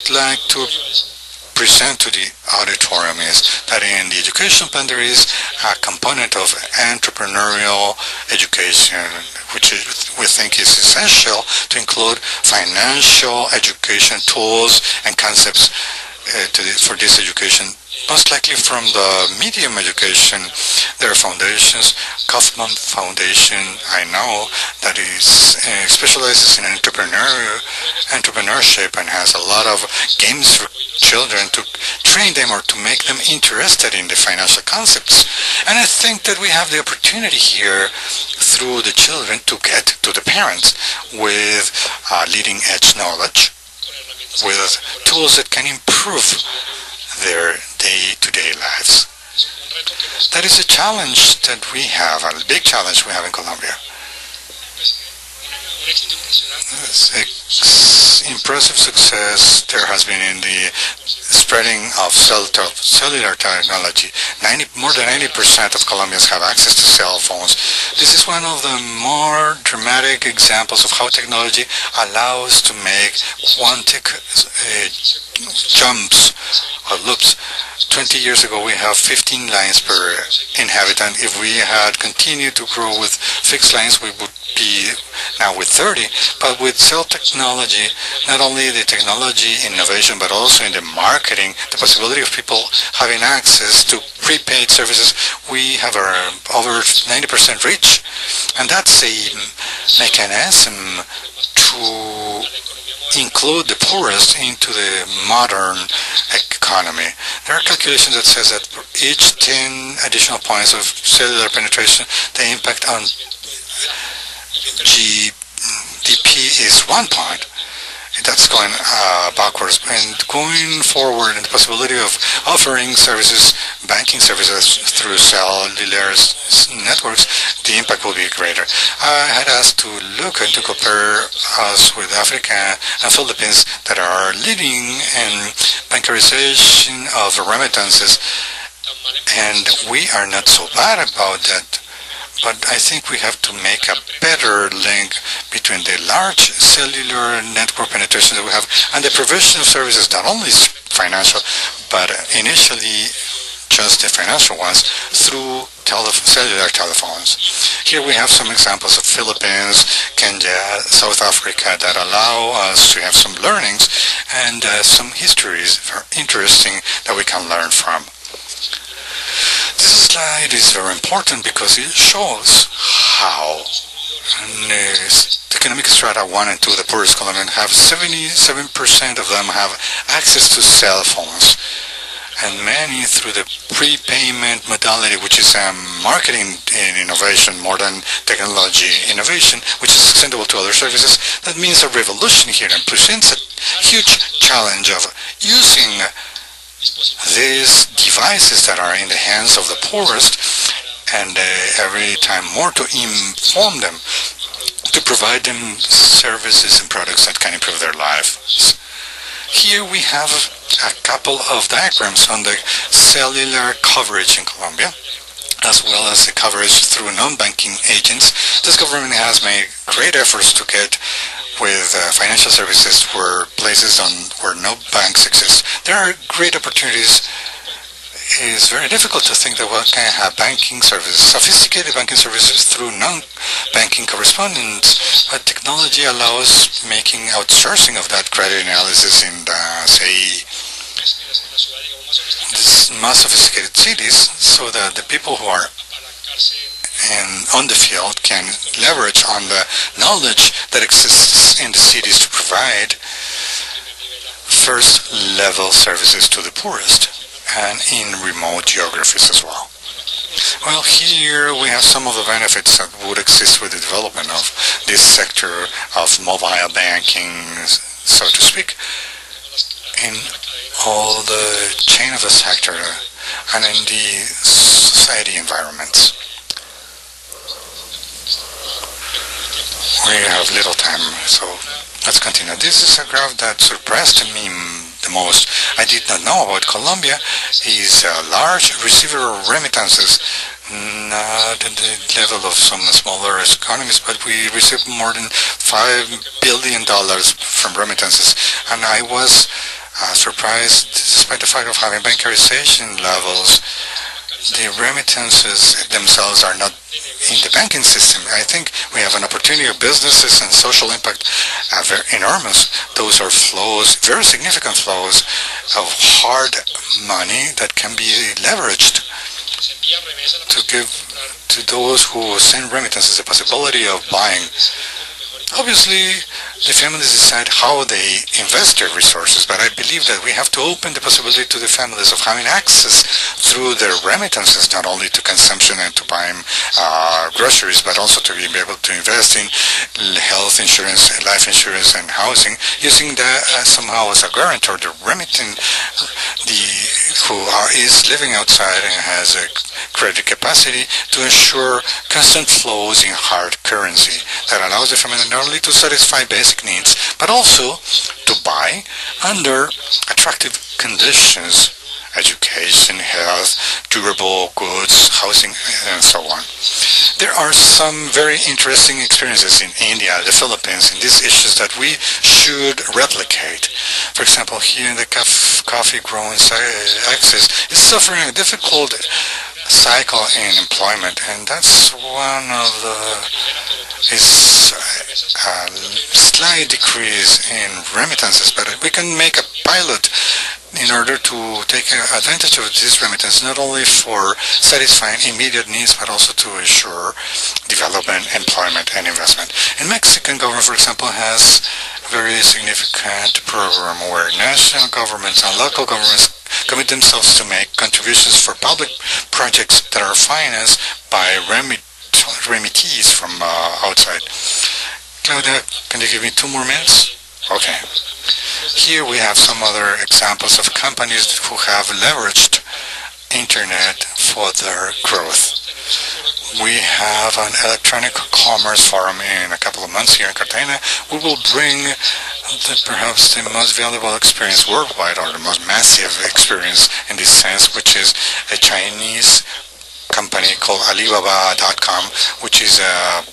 I'd like to present to the auditorium is that in the education plan there is a component of entrepreneurial education, which we think is essential to include financial education tools and concepts for this education. Most likely from the medium education, there are foundations. Kaufman Foundation, I know, that is specializes in entrepreneurship and has a lot of games for children to train them or to make them interested in the financial concepts. And I think that we have the opportunity here through the children to get to the parents with leading edge knowledge, with tools that can improve their day-to-day lives. That is a challenge that we have, a big challenge we have in Colombia. Impressive success there has been in the spreading of cellular technology. More than 90% of Colombians have access to cell phones. This is one of the more dramatic examples of how technology allows to make quantic jumps or loops. 20 years ago we have 15 lines per inhabitant. If we had continued to grow with fixed lines, we would be now with 30. But with cell technology, not only the technology innovation, but also in the marketing, the possibility of people having access to prepaid services, we have over 90% reach. And that's a mechanism to include the poorest into the modern economy. There are calculations that says that for each 10 additional points of cellular penetration, the impact on GDP is 1 point. That's going backwards. And going forward, the possibility of offering services, banking services through cellular networks, the impact will be greater. I had asked to look and to compare us with Africa and Philippines that are leading in bankarization of remittances, and we are not so bad about that. But I think we have to make a better link between the large cellular network penetration that we have and the provision of services, not only financial, but initially just the financial ones, through cellular telephones. Here we have some examples of Philippines, Kenya, South Africa that allow us to have some learnings and some histories very interesting that we can learn from. This slide is very important because it shows how economic strata 1 and 2, the poorest Colombians, have 77% of them have access to cell phones. And many through the prepayment modality, which is marketing and innovation more than technology innovation, which is extendable to other services. That means a revolution here and presents a huge challenge of using these devices that are in the hands of the poorest, and every time more to inform them, to provide them services and products that can improve their lives. Here we have a couple of diagrams on the cellular coverage in Colombia, as well as the coverage through non-banking agents. This government has made great efforts to get with financial services where places where no banks exist. There are great opportunities. It's very difficult to think that one can have banking services, sophisticated banking services through non-banking correspondence, but technology allows making outsourcing of that credit analysis in the, say, more sophisticated cities, so that the people who are on the field can leverage on the knowledge that exists in the cities to provide first-level services to the poorest and in remote geographies as well. Well, here we have some of the benefits that would exist with the development of this sector of mobile banking, so to speak, in all the chain of the sector and in the society environments. We have little time, so let's continue. This is a graph that surprised me the most. I did not know about Colombia is a large receiver of remittances, not at the level of some smaller economies, but we receive more than $5 billion from remittances. And I was surprised, despite the fact of having bankarization levels, the remittances themselves are not in the banking system. I think we have an opportunity of businesses and social impact are very enormous. Those are flows, very significant flows of hard money that can be leveraged to give to those who send remittances the possibility of buying. Obviously, the families decide how they invest their resources, but I believe that we have to open the possibility to the families of having access through their remittances, not only to consumption and to buying groceries, but also to be able to invest in health insurance, life insurance, and housing, using that somehow as a guarantor, the remitting, is living outside and has a credit capacity to ensure constant flows in hard currency that allows the family not only to satisfy basic needs, but also to buy under attractive conditions: education, health, durable goods, housing, and so on. There are some very interesting experiences in India, the Philippines, in these issues that we should replicate. For example, here in the coffee growing axis is suffering a difficult cycle in employment, and that's one of the slight decrease in remittances, but we can make a pilot in order to take advantage of these remittances, not only for satisfying immediate needs, but also to ensure development, employment, and investment. And Mexican government, for example, has a very significant program where national governments and local governments commit themselves to make contributions for public projects that are financed by remittees from outside. Claudia, can you give me 2 more minutes? Okay. Here we have some other examples of companies who have leveraged internet for their growth. We have an electronic commerce forum in a couple of months here in Cartagena. We will bring perhaps the most valuable experience worldwide, or the most massive experience in this sense, which is a Chinese company called Alibaba.com, which is a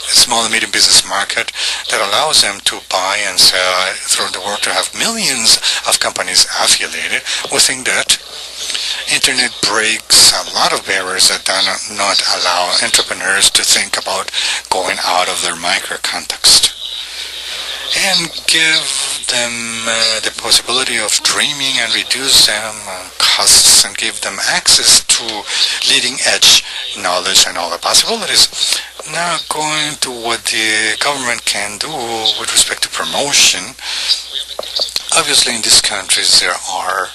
small and medium business market that allows them to buy and sell throughout the world, to have millions of companies affiliated. We think that internet breaks a lot of barriers that do not allow entrepreneurs to think about going out of their micro context, and give them the possibility of dreaming and reduce them costs and give them access to leading edge knowledge and all the possibilities. Now going to what the government can do with respect to promotion. Obviously in these countries there are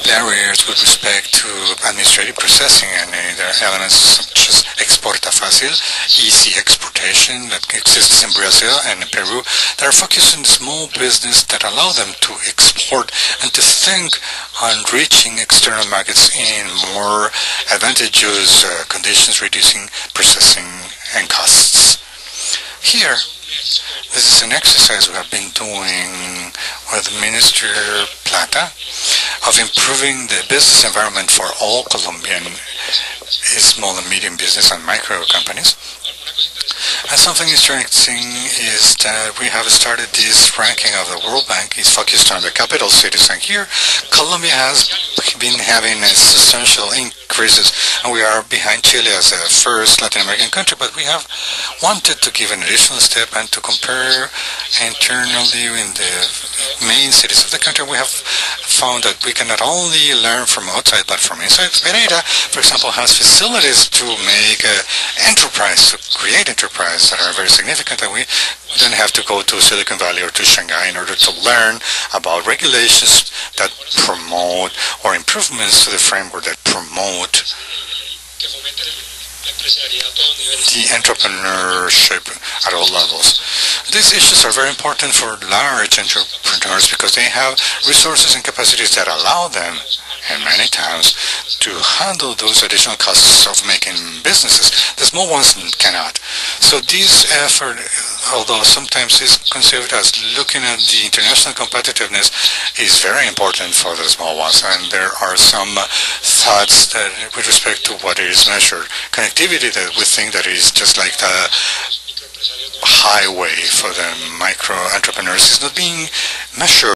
barriers with respect to administrative processing, and there are elements such as exporta fácil, easy exportation that exists in Brazil and in Peru that are focused on small business that allow them to export and to think on reaching external markets in more advantageous conditions, reducing processing and costs. Here, this is an exercise we have been doing with Minister Plata of improving the business environment for all Colombian small and medium business and micro companies. And something interesting is that we have started this ranking of the World Bank. It's focused on the capital cities, and here Colombia has been having substantial increases, and we are behind Chile as the first Latin American country, but we have wanted to give an additional step and to compare internally in the main cities of the country. We have found that we can not only learn from outside but from inside. Pereira, for example, has facilities to make enterprise, to create enterprise that are very significant, and we don't have to go to Silicon Valley or to Shanghai in order to learn about regulations that promote, or improvements to the framework that promote the entrepreneurship at all levels. These issues are very important for large entrepreneurs because they have resources and capacities that allow them, and many times, to handle those additional costs of making businesses. The small ones cannot. So this effort, although sometimes is considered as looking at the international competitiveness, is very important for the small ones. And there are some thoughts that, with respect to what is measured, connectivity that we think that is just like the highway for the micro entrepreneurs is not being measured